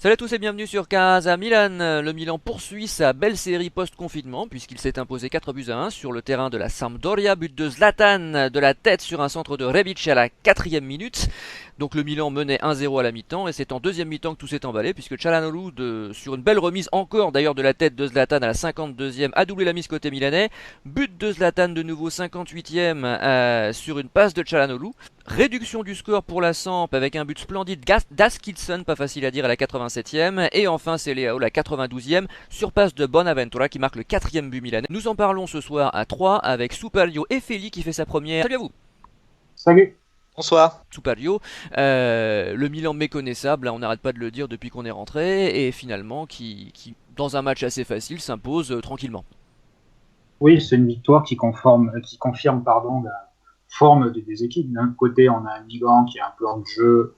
Salut à tous et bienvenue sur Casa Milan. Le Milan poursuit sa belle série post-confinement puisqu'il s'est imposé 4-1 sur le terrain de la Sampdoria. But de Zlatan de la tête sur un centre de Rebic à la 4e minute. Donc le Milan menait 1-0 à la mi-temps et c'est en deuxième mi-temps que tout s'est emballé puisque Çalhanoğlu, sur une belle remise encore d'ailleurs de la tête de Zlatan à la 52e, a doublé la mise côté milanais. But de Zlatan de nouveau 58e sur une passe de Çalhanoğlu. Réduction du score pour la Samp avec un but splendide d'Askilsson, pas facile à dire, à la 87e. Et enfin c'est Leao, la 92e, sur passe de Bonaventura qui marque le 4e but milanais. Nous en parlons ce soir à 3 avec Soupario et Feli qui fait sa première. Salut à vous. Salut. Bonsoir. Soupario, le Milan méconnaissable, là, on n'arrête pas de le dire depuis qu'on est rentré, et finalement qui dans un match assez facile, s'impose tranquillement. Oui, c'est une victoire qui confirme la forme des équipes. D'un côté, on a un Milan qui a un plan de jeu,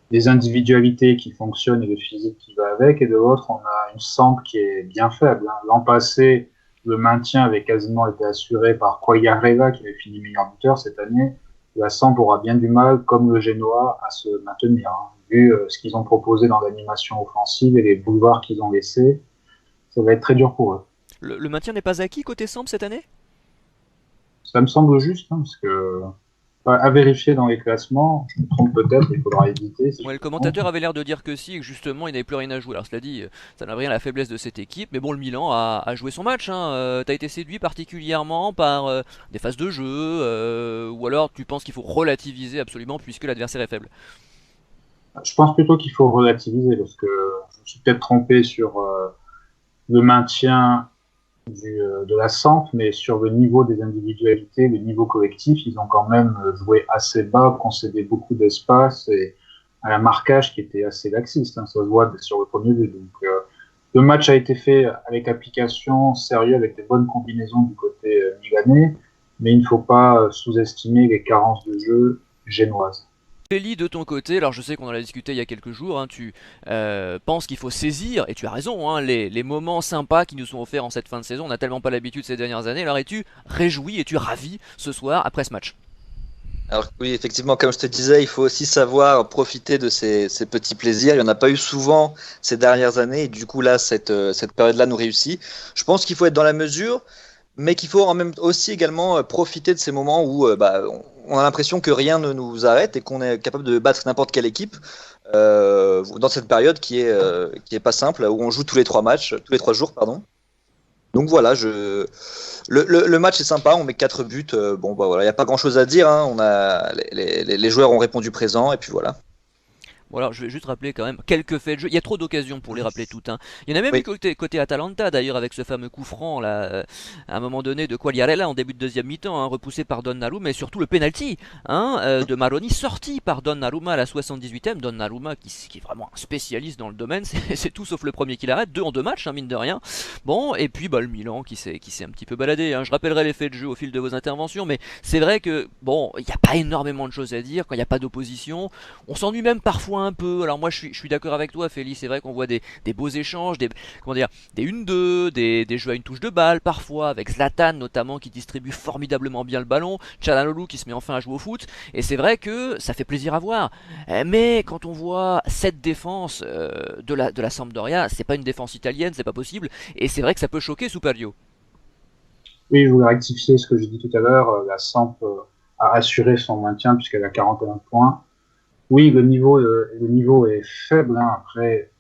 des individualités qui fonctionnent et le physique qui va avec, et de l'autre, on a une Samp qui est bien faible. L'an passé, le maintien avait quasiment été assuré par Quagliarella qui avait fini meilleur buteur cette année. La Samp aura bien du mal, comme le Genoa, à se maintenir, vu ce qu'ils ont proposé dans l'animation offensive et les boulevards qu'ils ont laissés. Ça va être très dur pour eux. Le maintien n'est pas acquis côté Samp cette année? Ça me semble juste, parce que à vérifier dans les classements, je me trompe peut-être, il faudra éviter si Ouais, je le me trompe. commentateur avait l'air de dire que si, et que justement il n'avait plus rien à jouer. Alors cela dit, ça n'a rien à la faiblesse de cette équipe, mais bon, le Milan a joué son match. T'as été séduit particulièrement par des phases de jeu, ou alors tu penses qu'il faut relativiser absolument puisque l'adversaire est faible? Je pense plutôt qu'il faut relativiser, parce que je me suis peut-être trompé sur le maintien de la Samp, mais sur le niveau des individualités, le niveau collectif, ils ont quand même joué assez bas, concédé beaucoup d'espace et à un marquage qui était assez laxiste, ça se voit sur le premier but. Donc, le match a été fait avec application, sérieux, avec des bonnes combinaisons du côté milanais, mais il ne faut pas sous-estimer les carences de jeu génoises. Feli, de ton côté, alors je sais qu'on en a discuté il y a quelques jours, tu penses qu'il faut saisir, et tu as raison, les moments sympas qui nous sont offerts en cette fin de saison. On n'a tellement pas l'habitude ces dernières années. Alors es-tu réjoui, es-tu ravi ce soir après ce match? Alors oui, effectivement, comme je te disais, il faut aussi savoir profiter de ces petits plaisirs. Il n'y en a pas eu souvent ces dernières années, et du coup là, cette période-là nous réussit. Je pense qu'il faut être dans la mesure, mais qu'il faut en même aussi également profiter de ces moments où on a l'impression que rien ne nous arrête et qu'on est capable de battre n'importe quelle équipe dans cette période qui est pas simple, où on joue tous les 3 matchs, tous les 3 jours, pardon. Donc voilà, le match est sympa, on met 4 buts. Bon, bah voilà, il n'y a pas grand chose à dire, hein. Les joueurs ont répondu présent, et puis voilà. Bon, alors je vais juste rappeler quand même quelques faits de jeu. Il y a trop d'occasions pour les rappeler toutes. Il y en a même eu Oui, côté Atalanta d'ailleurs, avec ce fameux coup franc là, à un moment donné, de Quagliarella en début de deuxième mi-temps, repoussé par Donnarumma, mais surtout le penalty de Maroni sorti par Donnarumma à la 78e. Donnarumma qui est vraiment un spécialiste dans le domaine, c'est tout sauf le premier qui l'arrête. 2 en 2 matchs, mine de rien. Bon, et puis le Milan qui s'est un petit peu baladé. Je rappellerai les faits de jeu au fil de vos interventions, mais c'est vrai que bon, il n'y a pas énormément de choses à dire quand il n'y a pas d'opposition. On s'ennuie même parfois un peu. Alors moi je suis d'accord avec toi, Félix. C'est vrai qu'on voit des beaux échanges, comment dire, des 1-2, des jeux à une touche de balle parfois, avec Zlatan notamment qui distribue formidablement bien le ballon, Çalhanoğlu qui se met enfin à jouer au foot. Et c'est vrai que ça fait plaisir à voir. Mais quand on voit cette défense de la Sampdoria, c'est pas une défense italienne, c'est pas possible. Et c'est vrai que ça peut choquer Superio. Oui, je voulais rectifier ce que j'ai dit tout à l'heure. La Samp a assuré son maintien puisqu'elle a 41 points. Oui, le niveau est faible. Après,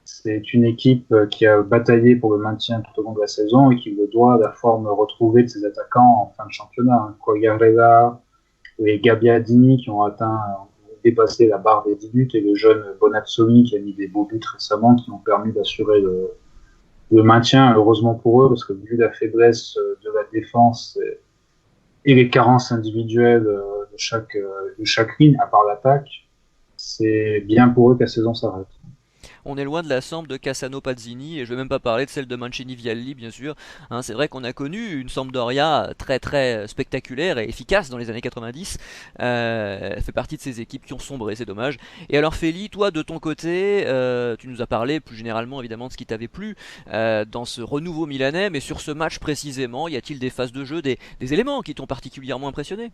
c'est une équipe qui a bataillé pour le maintien tout au long de la saison et qui le doit à la forme retrouvée de ses attaquants en fin de championnat. Quagliarella et Gabbiadini qui ont dépassé la barre des 10 buts, et le jeune Bonazzoli qui a mis des beaux buts récemment qui ont permis d'assurer le maintien, heureusement pour eux, parce que vu la faiblesse de la défense et les carences individuelles de chaque ligne, à part l'attaque, c'est bien pour eux que la saison s'arrête. On est loin de la Samp de Cassano Pazzini, et je vais même pas parler de celle de Mancini Vialli, bien sûr. C'est vrai qu'on a connu une Sampdoria très très spectaculaire et efficace dans les années 90. Elle fait partie de ces équipes qui ont sombré, c'est dommage. Et alors Feli, toi de ton côté, tu nous as parlé plus généralement évidemment de ce qui t'avait plu dans ce renouveau milanais, mais sur ce match précisément, y a-t-il des phases de jeu, des éléments qui t'ont particulièrement impressionné?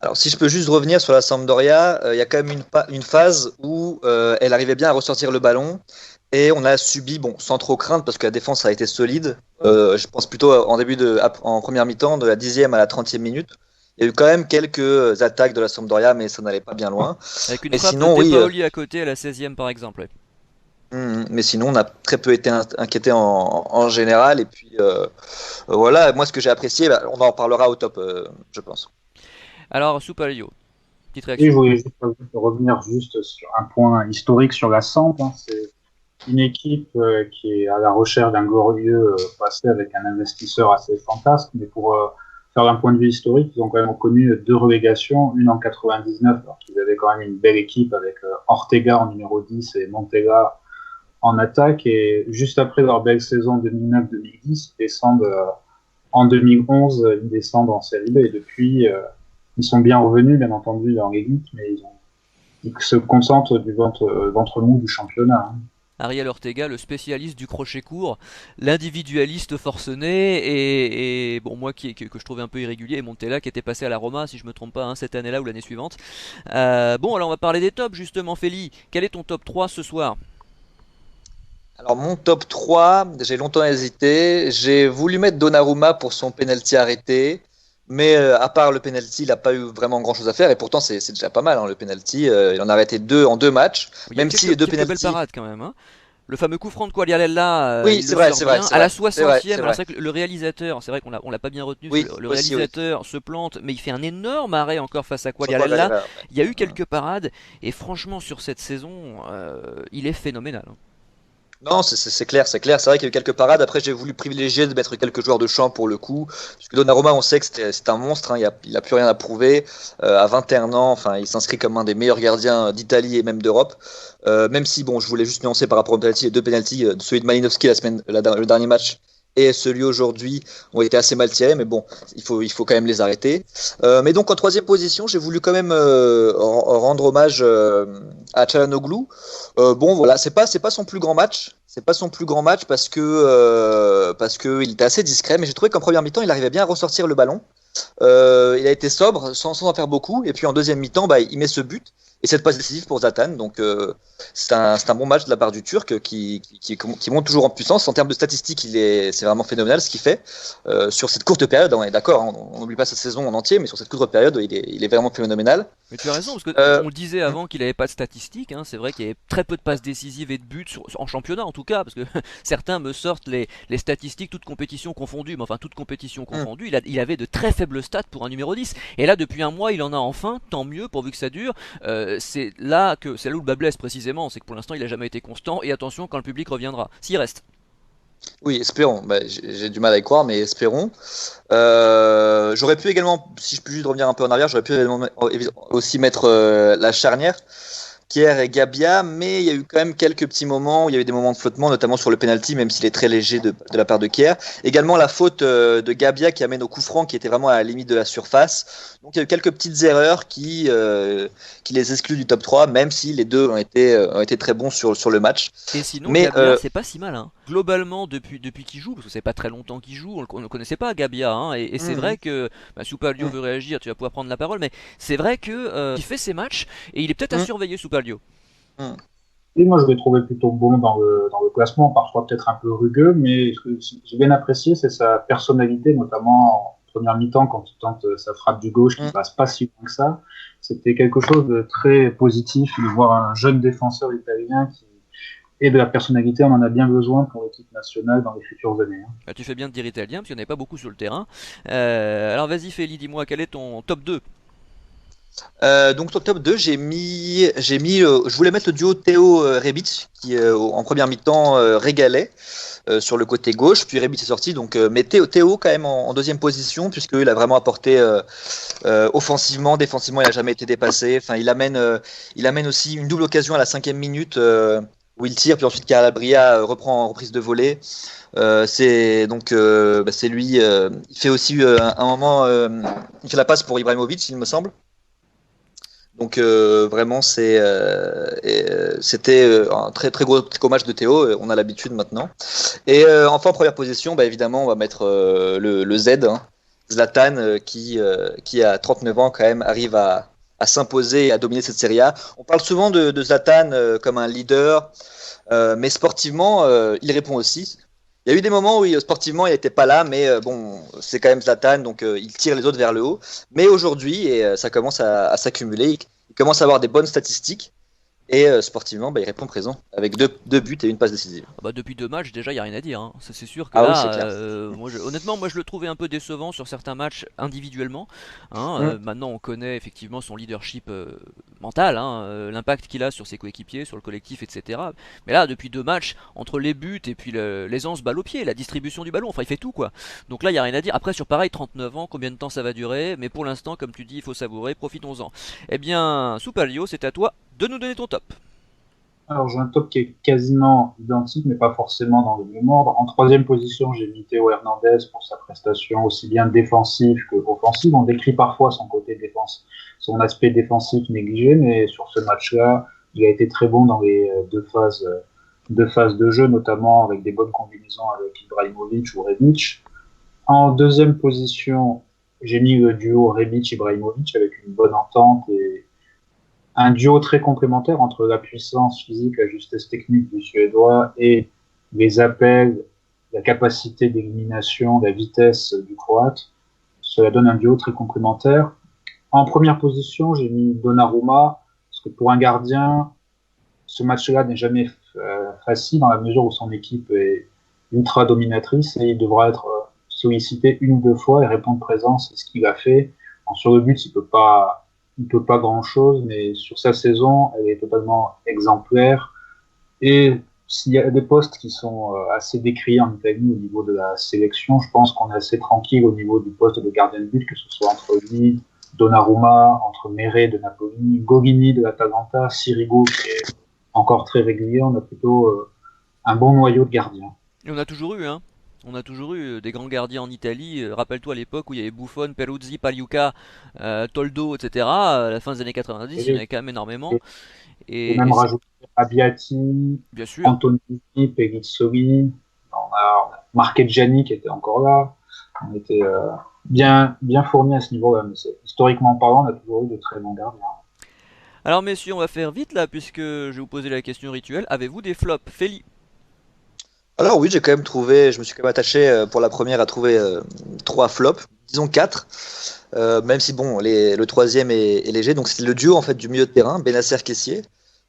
Alors, si je peux juste revenir sur la Sampdoria, il y a quand même une phase où elle arrivait bien à ressortir le ballon et on a subi, bon, sans trop craindre parce que la défense a été solide. Je pense plutôt en première mi-temps, de la 10e à la 30e minute. Il y a eu quand même quelques attaques de la Sampdoria, mais ça n'allait pas bien loin. Avec une Mais frappe de sinon, De oui, Paoli à côté à la 16e par exemple. Ouais. mais sinon, on a très peu été inquiété en général. Et puis, voilà, moi, ce que j'ai apprécié, bah, on en parlera au top, je pense. Alors, Soupalio, petite Et je réaction. voulais juste revenir juste sur un point historique sur la Samp. C'est une équipe qui est à la recherche d'un glorieux passé avec un investisseur assez fantasque. Mais pour faire un point de vue historique, ils ont quand même connu 2 relégations, une en 99, alors qu'ils avaient quand même une belle équipe avec Ortega en numéro 10 et Montella en attaque. Et juste après leur belle saison 2009-2010, ils descendent en 2011, ils descendent en Série B. Et depuis, ils sont bien revenus, bien entendu, dans l'élite, mais ils se concentrent du ventre mou du championnat. Hein. Ariel Ortega, le spécialiste du crochet court, l'individualiste forcené, et bon, moi que je trouvais un peu irrégulier, et Montella qui était passé à la Roma, si je me trompe pas, hein, cette année-là ou l'année suivante. Bon, alors on va parler des tops justement, Feli. Quel est ton top 3 ce soir? Alors, mon top 3, j'ai longtemps hésité. J'ai voulu mettre Donnarumma pour son penalty arrêté. Mais à part le penalty, il n'a pas eu vraiment grand-chose à faire. Et pourtant, c'est déjà pas mal, hein, le penalty. Il en a arrêté 2 en 2 matchs. Il y a Même si les deux quelques belles penalties. parades quand même. Hein. Le fameux coup franc de Quagliarella, Oui, il c'est le vrai, sort c'est vrai, bien. c'est À la vrai. C'est vrai, 60e, c'est alors vrai. c'est vrai que le réalisateur, c'est vrai qu'on l'a pas bien retenu, Oui, le aussi, oui. réalisateur se plante, mais il fait un énorme arrêt encore face à Sur quoi Quagliarella. Il y a eu ouais. quelques parades, et franchement, sur cette saison, il est phénoménal. Hein. Non, c'est clair, c'est clair. C'est vrai qu'il y a eu quelques parades. Après, j'ai voulu privilégier de mettre quelques joueurs de champ pour le coup. Parce que Donnarumma, on sait que c'est un monstre. Hein, il a plus rien à prouver. À 21 ans, enfin, il s'inscrit comme un des meilleurs gardiens d'Italie et même d'Europe. Même si, bon, je voulais juste nuancer par rapport aux penalty, les 2 penalties, celui de Malinowski le dernier match et celui aujourd'hui ont été assez mal tirés, mais bon, il faut quand même les arrêter. Mais donc en troisième position, j'ai voulu quand même rendre hommage à Çalhanoğlu. Bon, voilà, c'est pas son plus grand match. C'est pas son plus grand match parce que il était assez discret, mais j'ai trouvé qu'en première mi-temps, il arrivait bien à ressortir le ballon. Il a été sobre, sans en faire beaucoup, et puis en deuxième mi-temps, bah, il met ce but et cette passe décisive pour Zlatan. Donc c'est un bon match de la part du Turc qui monte toujours en puissance. En termes de statistiques, c'est vraiment phénoménal ce qu'il fait sur cette courte période. On est d'accord, hein, on n'oublie pas sa saison en entier, mais sur cette courte période, il est vraiment phénoménal. Mais tu as raison, parce que Euh, on le disait avant qu'il n'avait pas de statistiques, hein, c'est vrai qu'il y avait très peu de passes décisives et de buts en championnat en tout cas, parce que certains me sortent les statistiques, toutes compétitions confondues, mais enfin toutes compétitions confondues, il avait de très faibles stats pour un numéro 10, et là depuis un mois il en a enfin, tant mieux pourvu que ça dure, c'est là où le bas blesse précisément, c'est que pour l'instant il n'a jamais été constant, et attention quand le public reviendra, s'il reste. Oui, espérons. Bah, j'ai du mal à y croire, mais espérons. J'aurais pu également, si je puis juste revenir un peu en arrière, j'aurais pu aussi mettre la charnière, Kier et Gabia, mais il y a eu quand même quelques petits moments où il y a eu des moments de flottement, notamment sur le penalty, même s'il est très léger de la part de Kier. Également la faute de Gabia qui amène au coup franc, qui était vraiment à la limite de la surface. Donc il y a eu quelques petites erreurs qui les excluent du top 3, même si les deux ont été très bons sur le match. Et sinon, Mais Gabia, c'est pas si mal. Hein. Globalement, depuis qu'il joue, parce que c'est pas très longtemps qu'il joue, on ne le connaissait pas, Gabia. Hein, et c'est vrai que, Soupalio veut réagir, tu vas pouvoir prendre la parole, mais c'est vrai que il fait ses matchs et il est peut-être à surveiller, Soupalio. Et moi, je l'ai trouvé plutôt bon dans le classement, parfois peut-être un peu rugueux, mais ce que j'ai bien apprécié, c'est sa personnalité, notamment en première mi-temps, quand il tente sa frappe du gauche qui passe pas si loin que ça. C'était quelque chose de très positif de voir un jeune défenseur italien qui et de la personnalité, on en a bien besoin pour l'équipe nationale dans les futures années. Hein. Bah, tu fais bien de dire italien, parce qu'il n'y en avait pas beaucoup sur le terrain. Alors vas-y, Feli, dis-moi, quel est ton top 2? Donc sur le top 2, je voulais mettre le duo Théo Rebic qui en première mi-temps régalait sur le côté gauche, puis Rebic est sorti. Donc mais Théo quand même en deuxième position puisqu'il a vraiment apporté offensivement, défensivement, il a jamais été dépassé. Enfin, il amène aussi une double occasion à la 5e minute où il tire, puis ensuite Calabria reprend en reprise de volée. C'est lui. Il fait aussi un moment, il fait la passe pour Ibrahimovic, il me semble. Donc vraiment c'était un très très gros match de Théo, on a l'habitude maintenant. Et enfin en première position, bah, évidemment on va mettre le Z, hein, Zlatan qui à 39 ans quand même arrive à s'imposer et à dominer cette Serie A. On parle souvent de Zlatan comme un leader, mais sportivement, il répond aussi. Il y a eu des moments où sportivement il n'était pas là, mais bon, c'est quand même Zlatan, donc il tire les autres vers le haut. Mais aujourd'hui, et ça commence à s'accumuler, il commence à avoir des bonnes statistiques. Et sportivement, il répond présent avec deux buts et une passe décisive. Ah bah, depuis 2 matchs, déjà, il n'y a rien à dire, hein. Ça, c'est sûr que Ah oui, c'est là, clair. honnêtement, moi je le trouvais un peu décevant sur certains matchs individuellement, hein. Mm. Maintenant, on connaît effectivement son leadership mental, hein, l'impact qu'il a sur ses coéquipiers, sur le collectif, etc. Mais là, depuis 2 matchs, entre les buts et puis l'aisance balle au pied, la distribution du ballon, enfin, il fait tout quoi. Donc là, il n'y a rien à dire. Après, sur pareil, 39 ans, combien de temps ça va durer? Mais pour l'instant, comme tu dis, il faut savourer, profitons-en. Eh bien, Super Lio, c'est à toi de nous donner ton top. Alors, j'ai un top qui est quasiment identique, mais pas forcément dans le même ordre. En troisième position, j'ai mis Théo Hernandez pour sa prestation aussi bien défensive que offensive. On décrit parfois son côté défense, son aspect défensif négligé, mais sur ce match-là, il a été très bon dans les deux phases de jeu, notamment avec des bonnes combinaisons avec Ibrahimovic ou Rebic. En deuxième position, j'ai mis le duo Rebic-Ibrahimovic avec une bonne entente et un duo très complémentaire entre la puissance physique, la justesse technique du Suédois et les appels, la capacité d'élimination, la vitesse du Croate. Cela donne un duo très complémentaire. En première position, j'ai mis Donnarumma, parce que pour un gardien, ce match-là n'est jamais facile dans la mesure où son équipe est ultra dominatrice et il devra être sollicité une ou deux fois et répondre présent, c'est ce qu'il a fait. Sur le but, il peut pas grand chose, mais sur sa saison, elle est totalement exemplaire. Et s'il y a des postes qui sont assez décriés en Italie au niveau de la sélection, je pense qu'on est assez tranquille au niveau du poste de gardien de but, que ce soit entre lui, Donnarumma, entre Meret de Napoli, Goghini de l'Atalanta, Sirigu qui est encore très régulier. On a plutôt un bon noyau de gardiens. Et on a toujours eu, hein. On a toujours eu des grands gardiens en Italie. Rappelle-toi à l'époque où il y avait Buffon, Peruzzi, Pagliuca, Toldo, etc. À la fin des années 90, il y en Et, avait quand même énormément. et, et même rajouter Abbiati, Bien sûr. Antonini, Pellizzoli, on a Marchegiani qui était encore là. On était bien fournis à ce niveau-là. Mais historiquement parlant, on a toujours eu de très bons gardiens. Alors messieurs, on va faire vite là puisque je vais vous poser la question rituelle. Avez-vous des flops? Feli? Alors oui, j'ai quand même trouvé, je me suis quand même attaché pour la première à trouver 3 flops, disons 4, même si bon, le troisième est léger. Donc c'est le duo en fait du milieu de terrain, Benacer-Kessié,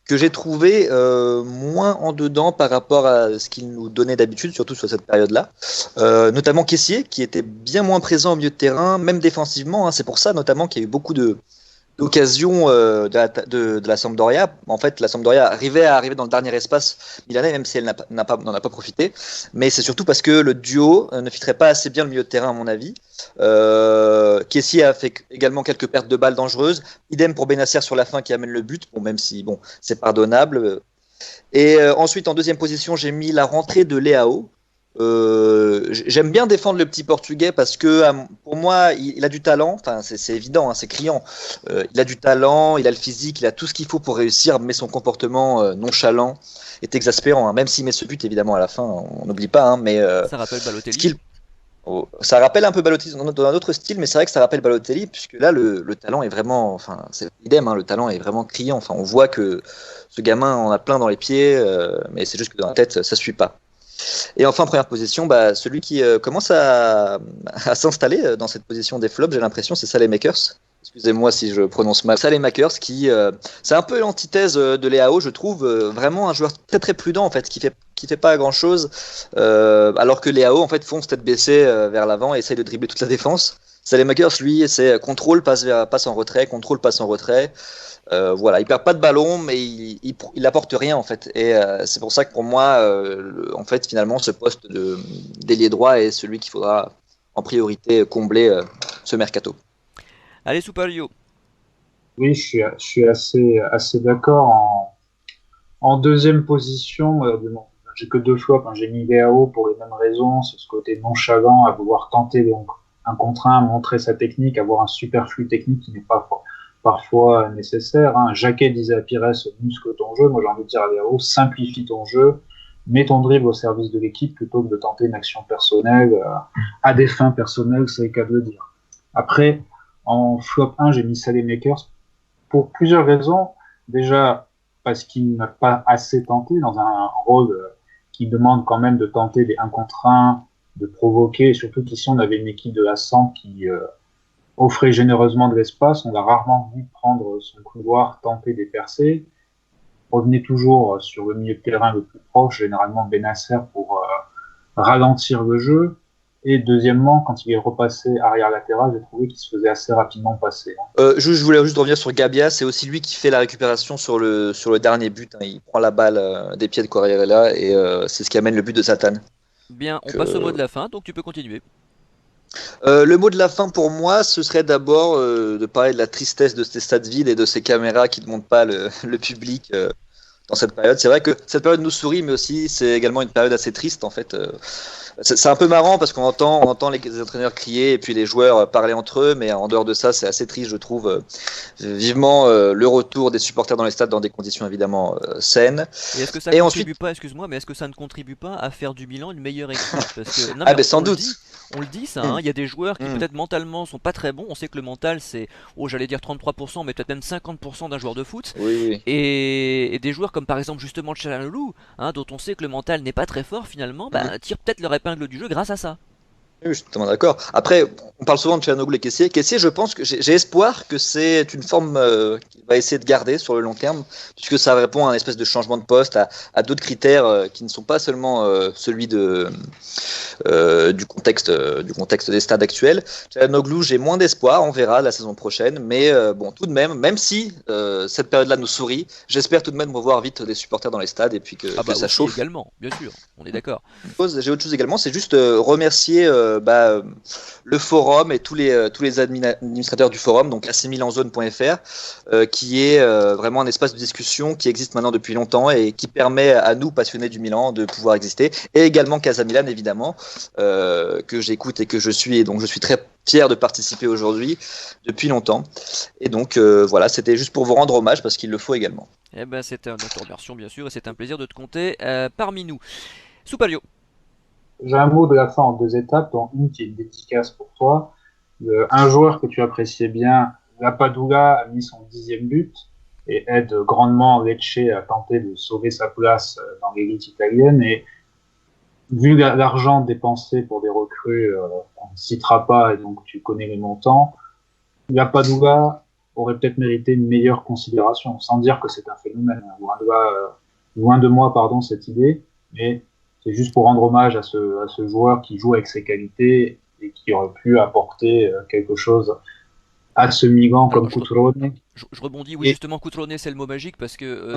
que j'ai trouvé moins en dedans par rapport à ce qu'il nous donnait d'habitude, surtout sur cette période-là. Notamment Kessié, qui était bien moins présent au milieu de terrain, même défensivement, hein. C'est pour ça notamment qu'il y a eu beaucoup d'occasion de la Sampdoria. En fait, la Sampdoria arrivait à arriver dans le dernier espace milanais, même si elle n'en a pas profité. Mais c'est surtout parce que le duo ne fitterait pas assez bien le milieu de terrain, à mon avis. Kessie a fait également quelques pertes de balles dangereuses. Idem pour Benacer sur la fin qui amène le but. Bon, même si bon, c'est pardonnable. Et ensuite, en deuxième position, j'ai mis la rentrée de Leao. J'aime bien défendre le petit portugais parce que pour moi il a du talent, enfin c'est évident, hein, c'est criant. Il a du talent, il a le physique, il a tout ce qu'il faut pour réussir, mais son comportement nonchalant est exaspérant, hein. Même s'il met ce but évidemment à la fin, on n'oublie pas, hein, mais Ça rappelle ce Balotelli. qu'il ça rappelle un peu Balotelli dans un autre style, mais c'est vrai que ça rappelle Balotelli puisque là le talent est vraiment, enfin c'est idem, hein, le talent est vraiment criant. Enfin on voit que ce gamin en a plein dans les pieds, mais c'est juste que dans la tête ça suit pas. Et enfin, première position, celui qui commence à s'installer dans cette position des flops, j'ai l'impression, c'est Saelemaekers. Excusez-moi si je prononce mal. Saelemaekers, c'est un peu l'antithèse de Leao, je trouve, vraiment un joueur très très prudent en fait, qui fait pas grand chose, alors que Leao en fait fonce tête baissée vers l'avant et essaye de dribbler toute la défense. Saelemaekers, lui, c'est contrôle, passe en retrait, contrôle, passe en retrait. Voilà, il perd pas de ballon, mais il apporte rien en fait. Et c'est pour ça que pour moi, en fait, finalement, ce poste de d'ailier droit est celui qu'il faudra en priorité combler ce mercato. Allez, Super Lio. Oui, je suis assez d'accord. En deuxième position, bon, j'ai que deux flops, hein. J'ai mis Leao pour les mêmes raisons. C'est ce côté nonchalant à vouloir tenter donc, un contre un, montrer sa technique, avoir un superflu technique qui n'est pas parfois nécessaire, hein. Jacquet disait à Pires, muscle ton jeu. Moi, j'ai envie de dire à Léo, simplifie ton jeu, mets ton dribble au service de l'équipe plutôt que de tenter une action personnelle à des fins personnelles, c'est le cas de le dire. Après, en flop 1, j'ai mis Makers pour plusieurs raisons. Déjà, parce qu'il n'a pas assez tenté dans un rôle qui demande quand même de tenter des 1 contre 1, de provoquer, surtout qu'ici on avait une équipe de la Samp qui offrait généreusement de l'espace. On l'a rarement vu prendre son couloir, tenter des percées. Revenait toujours sur le milieu de terrain le plus proche, généralement Benasser, pour ralentir le jeu. Et deuxièmement, quand il est repassé arrière latéral, j'ai trouvé qu'il se faisait assez rapidement passer. Je voulais juste revenir sur Gabia, c'est aussi lui qui fait la récupération sur le dernier but. Hein. Il prend la balle des pieds de Corriere et c'est ce qui amène le but de Satan. Bien, on passe au mot de la fin, donc tu peux continuer. Le mot de la fin pour moi, ce serait d'abord de parler de la tristesse de ces stades vides et de ces caméras qui ne montrent pas le public dans cette période. C'est vrai que cette période nous sourit, mais aussi c'est également une période assez triste en fait. C'est un peu marrant parce qu'on entend les entraîneurs crier et puis les joueurs parler entre eux, mais en dehors de ça, c'est assez triste, je trouve. Vivement le retour des supporters dans les stades dans des conditions évidemment saines. Et est-ce que ça ne contribue pas, excuse-moi, mais est-ce que ça ne contribue pas à faire du Milan une meilleure équipe? Parce que, non, ah ben sans doute. On le dit ça, hein, il y a des joueurs qui peut-être mentalement sont pas très bons. On sait que le mental c'est, j'allais dire 33%, mais peut-être même 50% d'un joueur de foot. Oui. Et des joueurs comme par exemple justement Çalhanoğlu, hein, dont on sait que le mental n'est pas très fort finalement, tirent peut-être leur épingle du jeu grâce à ça. Oui, je suis totalement d'accord. Après, on parle souvent de Çalhanoğlu et Kessié. Kessié, je pense que j'ai espoir que c'est une forme qu'il va essayer de garder sur le long terme, puisque ça répond à un espèce de changement de poste, à d'autres critères qui ne sont pas seulement celui du contexte des stades actuels. Çalhanoğlu, j'ai moins d'espoir, on verra la saison prochaine, mais bon, tout de même si cette période-là nous sourit, j'espère tout de même revoir vite des supporters dans les stades et puis que ça chauffe. Également, bien sûr, on est d'accord. J'ai autre chose également, c'est juste remercier le forum et tous les administrateurs du forum, donc acmilanzone.fr, qui est vraiment un espace de discussion qui existe maintenant depuis longtemps et qui permet à nous, passionnés du Milan, de pouvoir exister, et également Casa Milan, évidemment, que j'écoute et que je suis, et donc je suis très fier de participer aujourd'hui depuis longtemps. Et donc voilà, c'était juste pour vous rendre hommage parce qu'il le faut également. Eh ben, nous te remercions bien sûr et c'est un plaisir de te compter parmi nous. Soupalio. J'ai un mot de la fin en 2 étapes, dont une qui est une dédicace pour toi. Un joueur que tu appréciais bien, Lapadula, a mis son 10e but et aide grandement Lecce à tenter de sauver sa place dans l'élite italienne. Et vu l'argent dépensé pour des recrues, on ne citera pas, et donc tu connais les montants, Lapadula aurait peut-être mérité une meilleure considération, sans dire que c'est un phénomène. Loin de moi, cette idée, mais c'est juste pour rendre hommage à ce joueur qui joue avec ses qualités et qui aurait pu apporter quelque chose à ce Milan comme Cutrone. Je rebondis, oui, justement, Cutrone c'est le mot magique parce que,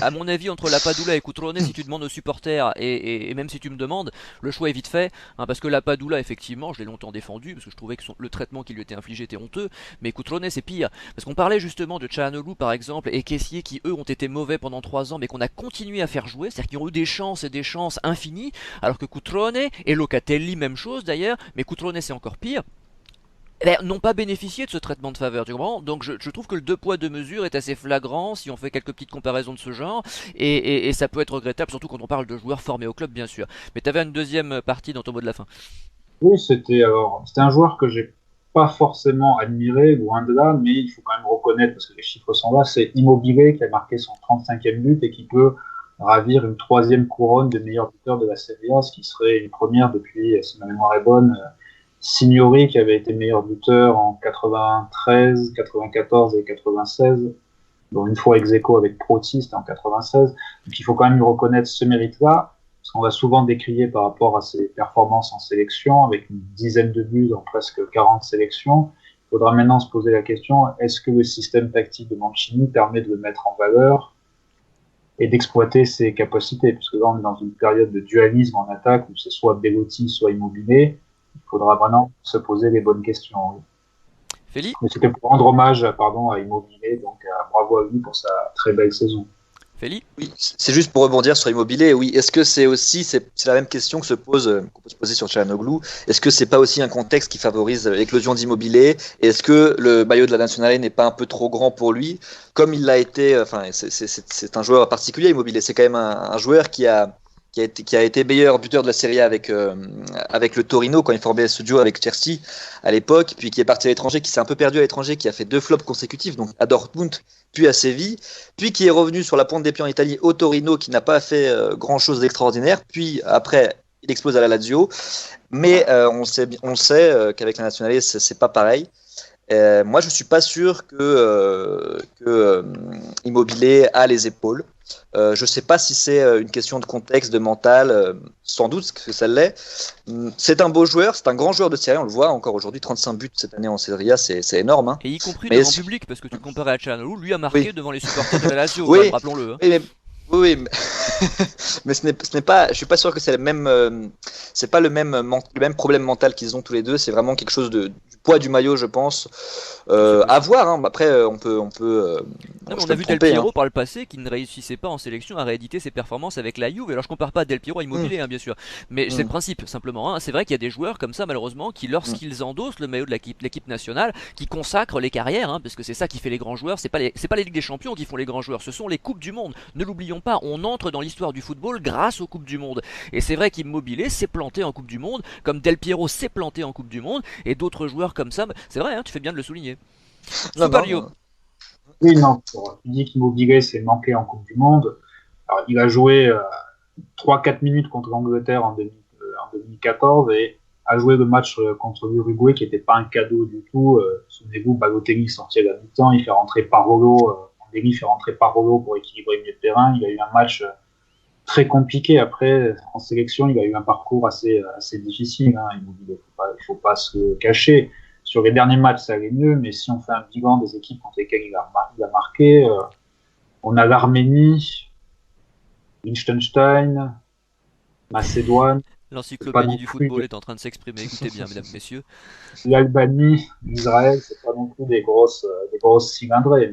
à mon avis, entre Lapadula et Cutrone, si tu demandes aux supporters et même si tu me demandes, le choix est vite fait, hein, parce que Lapadula, effectivement, je l'ai longtemps défendu parce que je trouvais que le traitement qui lui était infligé était honteux, mais Cutrone c'est pire, parce qu'on parlait justement de Çalhanoğlu par exemple et Kessié qui eux ont été mauvais pendant 3 ans, mais qu'on a continué à faire jouer, c'est-à-dire qu'ils ont eu des chances et des chances infinies, alors que Cutrone et Locatelli même chose d'ailleurs, mais Cutrone c'est encore pire. N'ont pas bénéficié de ce traitement de faveur, tu comprends? Donc je trouve que le 2 poids 2 mesures est assez flagrant si on fait quelques petites comparaisons de ce genre, et ça peut être regrettable, surtout quand on parle de joueurs formés au club, bien sûr. Mais tu avais une deuxième partie dans ton mot de la fin. Oui, c'était un joueur que j'ai pas forcément admiré, loin de là, mais il faut quand même reconnaître, parce que les chiffres sont là, c'est Immobile qui a marqué son 35e but et qui peut ravir une 3e couronne de meilleur buteur de la Serie A, ce qui serait une première depuis, si ma mémoire est bonne, Signori qui avait été meilleur buteur en 93, 94 et 96, dont une fois ex-aequo avec Proti, c'était en 96. Donc il faut quand même lui reconnaître ce mérite-là, parce qu'on va souvent décrier par rapport à ses performances en sélection, avec une dizaine de buts dans presque 40 sélections. Il faudra maintenant se poser la question, est-ce que le système tactique de Mancini permet de le mettre en valeur et d'exploiter ses capacités? Parce que là, on est dans une période de dualisme en attaque, où c'est soit Belotti, soit Immobile. Il faudra vraiment se poser les bonnes questions. Oui. Félix ? Mais c'était pour rendre hommage à Immobile, donc bravo à lui pour sa très belle saison. Félix ? Oui, c'est juste pour rebondir sur Immobile. Oui, est-ce que c'est la même question qu'on peut se poser sur Çalhanoğlu? Est-ce que c'est pas aussi un contexte qui favorise l'éclosion d'Immobile? Est-ce que le maillot de la Nationale n'est pas un peu trop grand pour lui, comme il l'a été? Enfin, c'est un joueur particulier, Immobile. C'est quand même un joueur qui a qui a été meilleur buteur de la Serie A avec le Torino quand il formait ce duo avec Chelsea à l'époque, puis qui est parti à l'étranger, qui s'est un peu perdu à l'étranger, qui a fait 2 flops consécutifs, donc à Dortmund, puis à Séville, puis qui est revenu sur la pointe des pieds en Italie au Torino, qui n'a pas fait grand-chose d'extraordinaire, puis après il explose à la Lazio, mais on sait qu'avec la nationale c'est pas pareil. Moi, je suis pas sûr que Immobilier a les épaules. Je sais pas si c'est une question de contexte, de mental, sans doute que ça l'est. C'est un beau joueur, c'est un grand joueur de Serie A, on le voit encore aujourd'hui, 35 buts cette année en Serie A, c'est énorme. Hein. Et y compris Mais devant le public, parce que tu le comparais à Calhanoglu, lui a marqué oui. devant les supporters de la Lazio, Oui. quand même, rappelons-le. Hein. Oui, mais ce n'est pas. Je suis pas sûr que c'est le même. C'est pas le même problème mental qu'ils ont tous les deux. C'est vraiment quelque chose du poids du maillot, je pense. À voir. Hein. Après, on peut. Non, mais on a vu Del Piero par le passé qui ne réussissait pas en sélection à rééditer ses performances avec la Juve. Alors je compare pas Del Piero à Immobilier, hein, bien sûr, mais c'est le principe simplement. Hein. C'est vrai qu'il y a des joueurs comme ça malheureusement qui, lorsqu'ils endossent le maillot de l'équipe nationale, qui consacrent les carrières, hein, parce que c'est ça qui fait les grands joueurs. C'est pas les Ligues des Champions qui font les grands joueurs, ce sont les coupes du monde. Ne l'oublions pas, on entre dans l'histoire du football grâce aux coupes du monde. Et c'est vrai qu'Immobilier s'est planté en Coupe du Monde, comme Del Piero s'est planté en Coupe du Monde, et d'autres joueurs comme ça. C'est vrai, hein, tu fais bien de le souligner. Super. Oui, non, tu dis qu'Immobilier s'est manqué en Coupe du Monde. Alors, il a joué 3-4 minutes contre l'Angleterre en 2014 et a joué le match contre l'Uruguay qui n'était pas un cadeau du tout. Souvenez-vous, Balotelli sorti à la mi-temps, il fait rentrer Parolo, Andéli fait rentrer Parolo pour équilibrer le milieu de terrain. Il a eu un match très compliqué. Après, en sélection, il a eu un parcours assez difficile. Hein. Il ne faut pas se cacher. Sur les derniers matchs, ça allait mieux, mais si on fait un bilan des équipes contre lesquelles il a marqué, on a l'Arménie, Liechtenstein, Macédoine. L'encyclopédie du football est en train de s'exprimer. Écoutez bien, mesdames, messieurs. L'Albanie, l'Israël, c'est pas non plus des grosses cylindrées.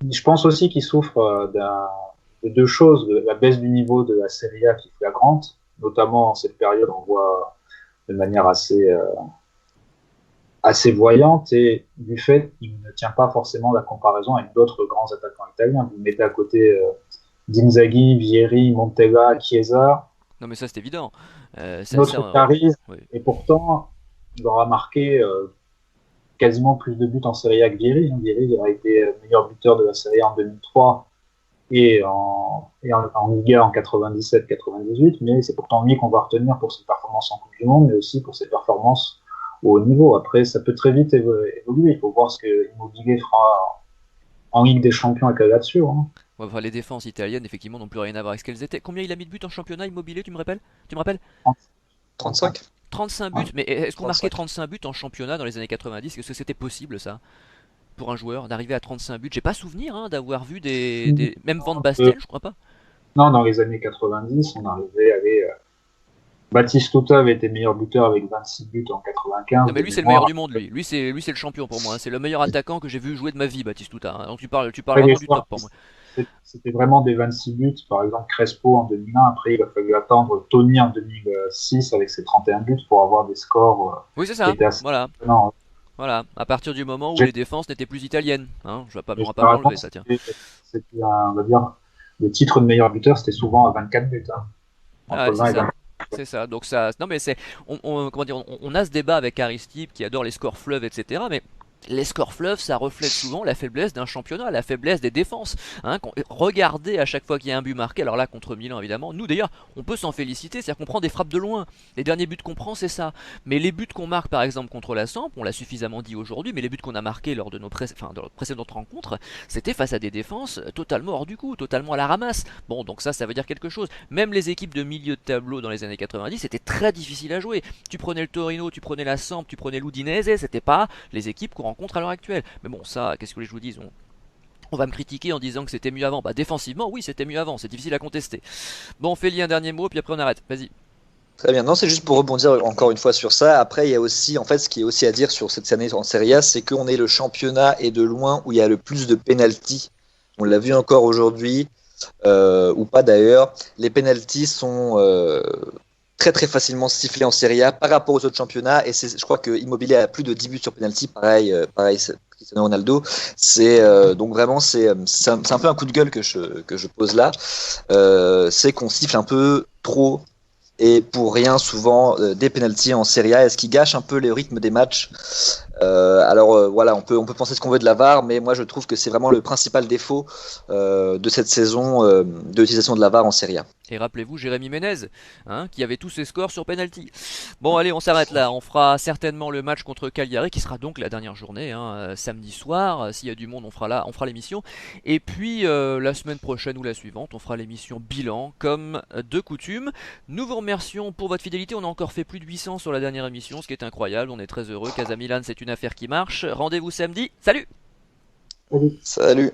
Mais je pense aussi qu'il souffre de 2 choses. De la baisse du niveau de la Serie A qui est flagrante, notamment en cette période, on voit de manière assez voyante, et du fait qu'il ne tient pas forcément la comparaison avec d'autres grands attaquants italiens. Vous mettez à côté d'Inzaghi, Vieri, Montella, Chiesa. Non mais ça c'est évident. Notre charisme, oui. Et pourtant, il aura marqué quasiment plus de buts en Serie A que Vieri. Vieri a été meilleur buteur de la Serie A en 2003 et en Ligue 1 en 97-98, mais c'est pourtant lui qu'on va retenir pour ses performances en Coupe du Monde, mais aussi pour ses performances au haut niveau. Après, ça peut très vite évoluer. Il faut voir ce que Immobilier fera en Ligue des Champions avec la Lazio. Hein. Ouais, enfin, les défenses italiennes, effectivement, n'ont plus rien à voir avec ce qu'elles étaient. Combien il a mis de buts en championnat Immobilier, tu me rappelles 35. 35 buts. Mais est-ce qu'on marquait 35 buts en championnat dans les années 90? Est-ce que c'était possible, ça, pour un joueur, d'arriver à 35 buts? J'ai pas souvenir d'avoir vu même Van Basten, je crois pas. Non, dans les années 90, on arrivait à aller... Batistuta avait été meilleur buteur avec 26 buts en 95. Non mais lui c'est le meilleur du monde, lui c'est le champion pour moi, hein. C'est le meilleur attaquant que j'ai vu jouer de ma vie, Batistuta, hein. Donc tu parles vraiment du top pour moi. C'était vraiment des 26 buts, par exemple Crespo en 2001, après il a fallu attendre Tony en 2006 avec ses 31 buts pour avoir des scores oui c'est ça, voilà. Non, voilà, à partir du moment où les défenses n'étaient plus italiennes, hein. Je vais pas m'enlever ça, tiens. C'était on va dire, le titre de meilleur buteur c'était souvent à 24 buts. Hein, entre 20 et 24. C'est ça, donc ça, non mais c'est, comment dire, on a ce débat avec Aristide qui adore les scores fleuves, etc. Mais les scores fleuves, ça reflète souvent la faiblesse d'un championnat, la faiblesse des défenses. Hein. Regardez à chaque fois qu'il y a un but marqué, alors là contre Milan évidemment, nous d'ailleurs on peut s'en féliciter, c'est-à-dire qu'on prend des frappes de loin. Les derniers buts qu'on prend c'est ça. Mais les buts qu'on marque par exemple contre la Samp, on l'a suffisamment dit aujourd'hui, mais les buts qu'on a marqués lors de nos précédentes rencontres, c'était face à des défenses totalement hors du coup, totalement à la ramasse. Bon donc ça veut dire quelque chose. Même les équipes de milieu de tableau dans les années 90, c'était très difficile à jouer. Tu prenais le Torino, tu prenais la Samp, tu prenais l'Udinese, c'était pas les équipes qu'on rencontre à l'heure actuelle. Mais bon, ça, qu'est-ce que je vous dise, on va me critiquer en disant que c'était mieux avant. Bah défensivement, oui, c'était mieux avant, c'est difficile à contester. Bon, Feli, un dernier mot, puis après on arrête. Vas-y. Très bien, non, c'est juste pour rebondir encore une fois sur ça. Après, il y a aussi, en fait, ce qui est aussi à dire sur cette année en Serie A, c'est qu'on est le championnat et de loin où il y a le plus de pénaltys. On l'a vu encore aujourd'hui, ou pas d'ailleurs. Les pénaltys sont très très facilement sifflés en Serie A par rapport aux autres championnats, et je crois que Immobilier a plus de 10 buts sur pénalty, pareil Cristiano Ronaldo. C'est donc vraiment c'est un peu un coup de gueule que je pose là. C'est qu'on siffle un peu trop et pour rien souvent des pénaltys en Serie A, est-ce qui gâche un peu le rythme des matchs. Voilà, on peut penser ce qu'on veut de la VAR, mais moi je trouve que c'est vraiment le principal défaut de cette saison de l'utilisation de la VAR en Serie A. Et rappelez-vous Jérémy Ménez, hein, qui avait tous ses scores sur penalty. Bon allez, on s'arrête là. On fera certainement le match contre Cagliari, qui sera donc la dernière journée, hein, samedi soir. S'il y a du monde, on fera l'émission. Et puis la semaine prochaine ou la suivante, on fera l'émission bilan, comme de coutume. Nous vous remercions pour votre fidélité. On a encore fait plus de 800 sur la dernière émission, ce qui est incroyable. On est très heureux. Casa Milan, c'est une affaire qui marche. Rendez-vous samedi. Salut! Salut. Salut!